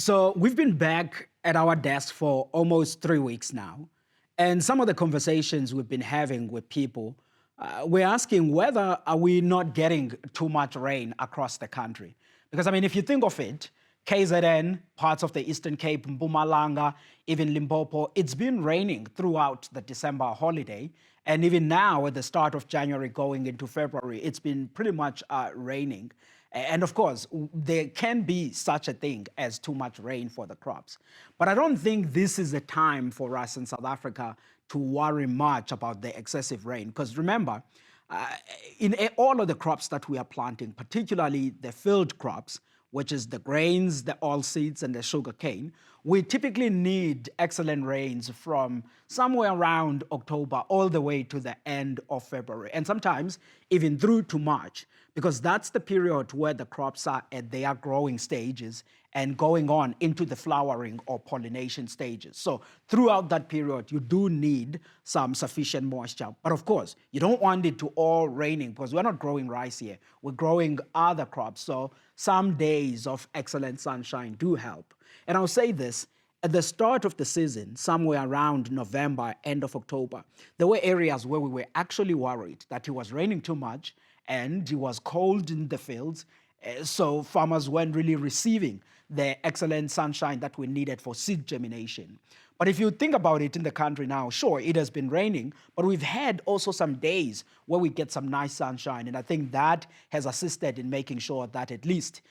So we've been back at our desk for almost 3 weeks now. And some of the conversations we've been having with people, we're asking whether are we not getting too much rain across the country? Because, I mean, if you think of it, KZN, parts of the Eastern Cape, Mpumalanga, even Limpopo, it's been raining throughout the December holiday. And even now, at the start of January going into February, it's been pretty much raining. And of course, there can be such a thing as too much rain for the crops. But I don't think this is a time for us in South Africa to worry much about the excessive rain. Because remember, uh, all of the crops that we are planting, particularly the field crops, which is the grains, the oilseeds, and the sugarcane, we typically need excellent rains from somewhere around October all the way to the end of February, and sometimes even through to March, because that's the period where the crops are at their growing stages and going on into the flowering or pollination stages. So throughout that period, you do need some sufficient moisture. But of course, you don't want it to all raining because we're not growing rice here. We're growing other crops. So some days of excellent sunshine do help. And I'll say this, at the start of the season, somewhere around November, end of October, there were areas where we were actually worried that it was raining too much and it was cold in the fields. So farmers weren't really receiving the excellent sunshine that we needed for seed germination. But if you think about it in the country now, sure, it has been raining, but we've had also some days where we get some nice sunshine. And I think that has assisted in making sure that at least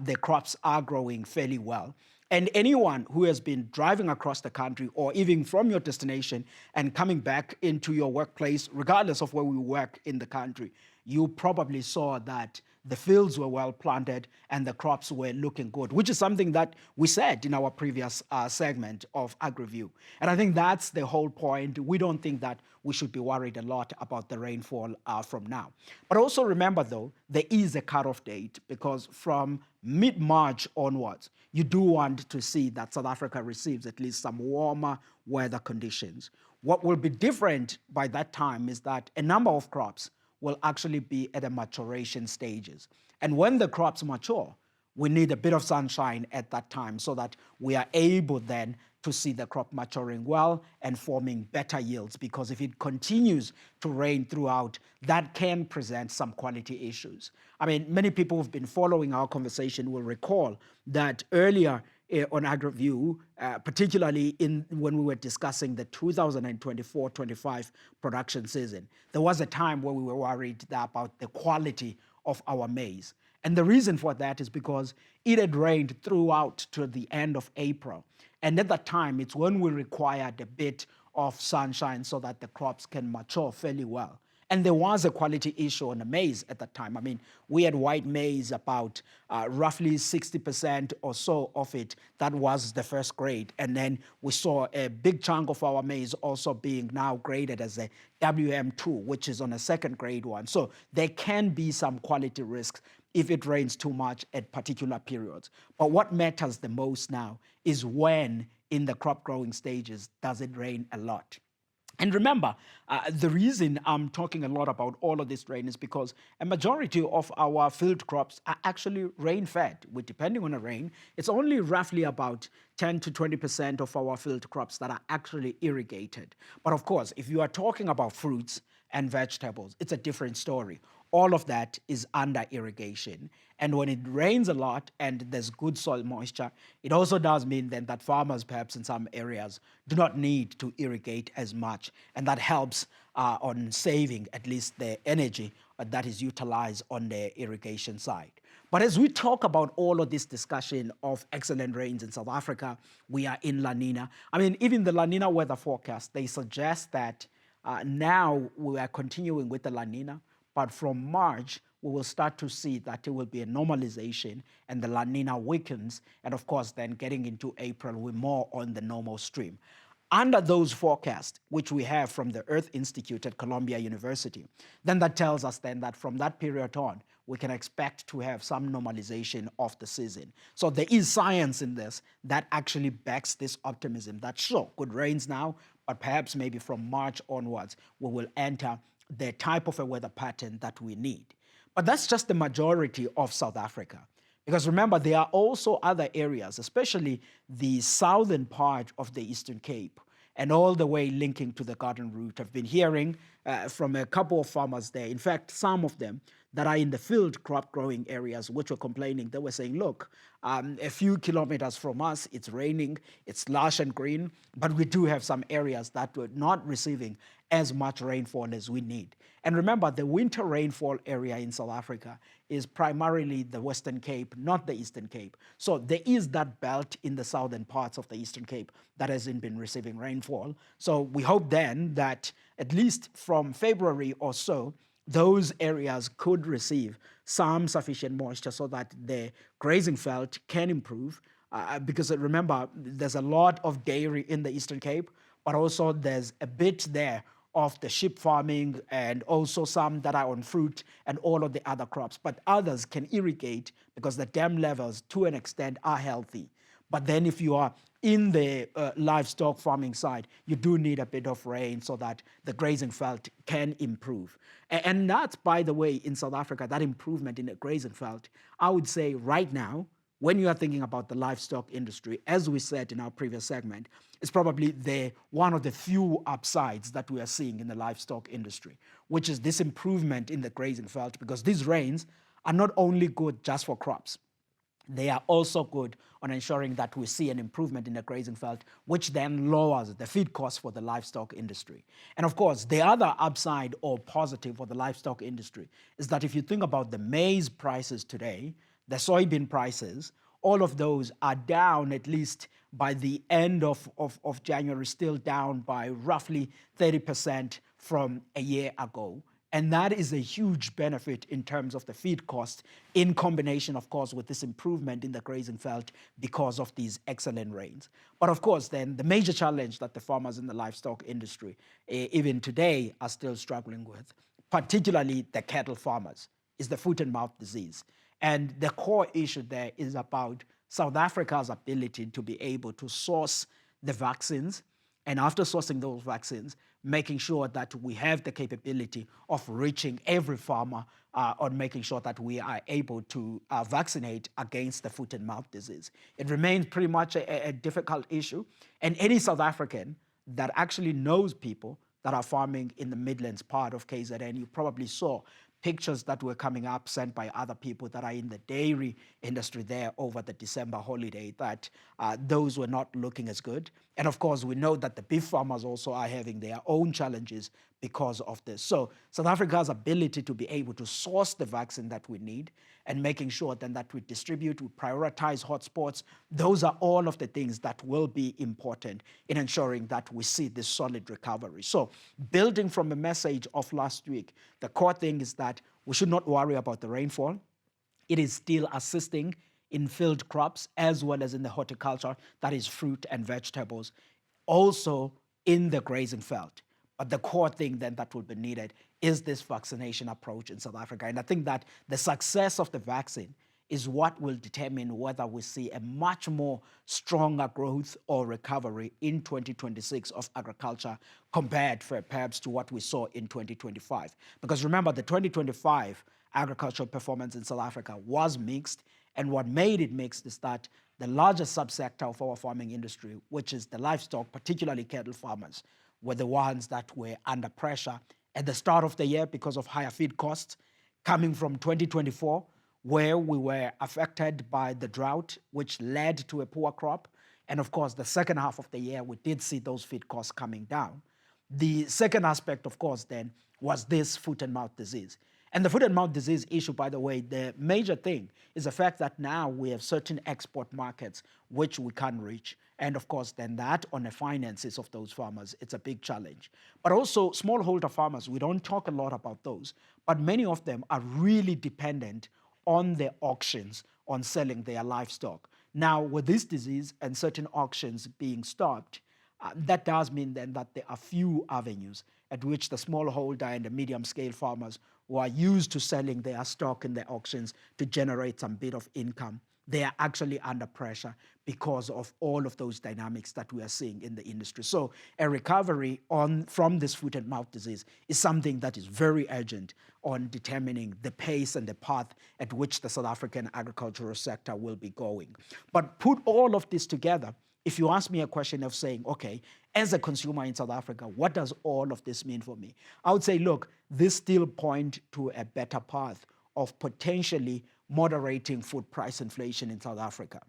the crops are growing fairly well. And anyone who has been driving across the country or even from your destination and coming back into your workplace, regardless of where we work in the country, you probably saw that the fields were well planted and the crops were looking good, which is something that we said in our previous segment of AgriView. And I think that's the whole point. We don't think that we should be worried a lot about the rainfall from now. But also remember, though, there is a cutoff date because from mid-March onwards, you do want to see that South Africa receives at least some warmer weather conditions. What will be different by that time is that a number of crops will actually be at the maturation stages. And when the crops mature, we need a bit of sunshine at that time so that we are able then to see the crop maturing well and forming better yields. Because if it continues to rain throughout, that can present some quality issues. I mean, many people who've been following our conversation will recall that earlier on AgriView, particularly when we were discussing the 2024-25 production season, there was a time where we were worried about the quality of our maize. And the reason for that is because it had rained throughout to the end of April. And at that time, it's when we required a bit of sunshine so that the crops can mature fairly well. And there was a quality issue on the maize at that time. I mean, we had white maize, about roughly 60% or so of it, that was the first grade. And then we saw a big chunk of our maize also being now graded as a WM2, which is on a second grade one. So there can be some quality risks if it rains too much at particular periods. But what matters the most now is when in the crop growing stages does it rain a lot. And remember, the reason I'm talking a lot about all of this rain is because a majority of our field crops are actually rain-fed. Depending on the rain, it's only roughly about 10 to 20% of our field crops that are actually irrigated. But of course, if you are talking about fruits and vegetables, it's a different story. All of that is under irrigation. And when it rains a lot and there's good soil moisture, it also does mean then that farmers, perhaps in some areas, do not need to irrigate as much. And that helps on saving at least the energy that is utilized on the irrigation side. But as we talk about all of this discussion of excellent rains in South Africa, we are in La Nina. I mean, even the La Nina weather forecast, they suggest that now we are continuing with the La Nina. But from March, we will start to see that it will be a normalization and the La Nina weakens. And of course, then getting into April, we're more on the normal stream. Under those forecasts, which we have from the Earth Institute at Columbia University, then that tells us then that from that period on, we can expect to have some normalization of the season. So there is science in this that actually backs this optimism that sure, good rains now, but perhaps maybe from March onwards, we will enter the type of a weather pattern that we need. But that's just the majority of South Africa. Because remember, there are also other areas, especially the southern part of the Eastern Cape and all the way linking to the garden route. I've been hearing from a couple of farmers there, in fact, some of them that are in the field crop growing areas, which were complaining. They were saying, look, a few kilometers from us, it's raining, it's lush and green, but we do have some areas that were not receiving as much rainfall as we need. And remember, the winter rainfall area in South Africa is primarily the Western Cape, not the Eastern Cape. So there is that belt in the southern parts of the Eastern Cape that hasn't been receiving rainfall. So we hope then that at least from February or so, those areas could receive some sufficient moisture so that the grazing veld can improve. Because remember, there's a lot of dairy in the Eastern Cape, but also there's a bit there of the sheep farming and also some that are on fruit and all of the other crops. But others can irrigate because the dam levels to an extent are healthy. But then if you are in the livestock farming side, you do need a bit of rain so that the grazing veld can improve. And that's, by the way, in South Africa, that improvement in the grazing veld, I would say right now, when you are thinking about the livestock industry, as we said in our previous segment, is probably one of the few upsides that we are seeing in the livestock industry, which is this improvement in the grazing veld, because these rains are not only good just for crops, they are also good on ensuring that we see an improvement in the grazing veld, which then lowers the feed costs for the livestock industry. And of course, the other upside or positive for the livestock industry is that if you think about the maize prices today, the soybean prices, all of those are down, at least by the end of January, still down by roughly 30% from a year ago. And that is a huge benefit in terms of the feed cost, in combination, of course, with this improvement in the grazing veld because of these excellent rains. But of course, then the major challenge that the farmers in the livestock industry, even today, are still struggling with, particularly the cattle farmers, is the foot and mouth disease. And the core issue there is about South Africa's ability to be able to source the vaccines, and after sourcing those vaccines, making sure that we have the capability of reaching every farmer on making sure that we are able to vaccinate against the foot and mouth disease. It remains pretty much a difficult issue. And any South African that actually knows people that are farming in the Midlands part of KZN, you probably saw pictures that were coming up sent by other people that are in the dairy industry there over the December holiday, that those were not looking as good. And of course, we know that the beef farmers also are having their own challenges because of this. So South Africa's ability to be able to source the vaccine that we need and making sure then that we distribute, we prioritize hotspots, those are all of the things that will be important in ensuring that we see this solid recovery. So building from the message of last week, the core thing is that we should not worry about the rainfall. It is still assisting in field crops as well as in the horticulture, that is fruit and vegetables, also in the grazing veld. But the core thing then that will be needed is this vaccination approach in South Africa. And I think that the success of the vaccine is what will determine whether we see a much more stronger growth or recovery in 2026 of agriculture compared perhaps to what we saw in 2025. Because remember, the 2025 agricultural performance in South Africa was mixed, and what made it mixed is that the largest subsector of our farming industry, which is the livestock, particularly cattle farmers, were the ones that were under pressure at the start of the year because of higher feed costs coming from 2024, where we were affected by the drought, which led to a poor crop. And of course, the second half of the year, we did see those feed costs coming down. The second aspect, of course, then, was this foot and mouth disease. And the foot and mouth disease issue, by the way, the major thing is the fact that now we have certain export markets which we can't reach. And of course, then that on the finances of those farmers, it's a big challenge. But also smallholder farmers, we don't talk a lot about those, but many of them are really dependent on the auctions, on selling their livestock. Now, with this disease and certain auctions being stopped, that does mean then that there are few avenues at which the smallholder and the medium-scale farmers who are used to selling their stock in the auctions to generate some bit of income they are actually under pressure because of all of those dynamics that we are seeing in the industry. So a recovery from this foot and mouth disease is something that is very urgent on determining the pace and the path at which the South African agricultural sector will be going. But put all of this together, if you ask me a question of saying, okay, as a consumer in South Africa, what does all of this mean for me? I would say, look, this still point to a better path of potentially moderating food price inflation in South Africa.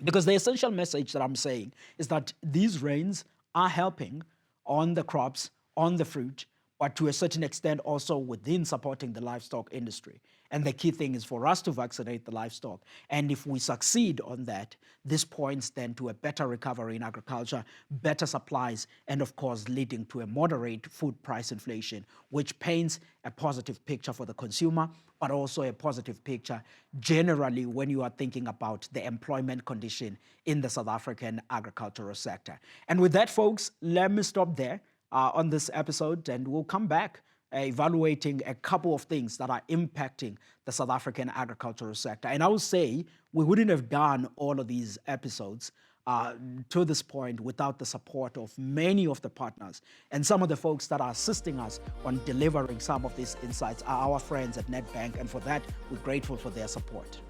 Because the essential message that I'm saying is that these rains are helping on the crops, on the fruit, but to a certain extent also within supporting the livestock industry. And the key thing is for us to vaccinate the livestock. And if we succeed on that, this points then to a better recovery in agriculture, better supplies, and of course leading to a moderate food price inflation, which paints a positive picture for the consumer, but also a positive picture generally when you are thinking about the employment condition in the South African agricultural sector. And with that, folks, let me stop there on this episode, and we'll come back evaluating a couple of things that are impacting the South African agricultural sector. And I would say we wouldn't have done all of these episodes to this point without the support of many of the partners. And some of the folks that are assisting us on delivering some of these insights are our friends at Nedbank, and for that, we're grateful for their support.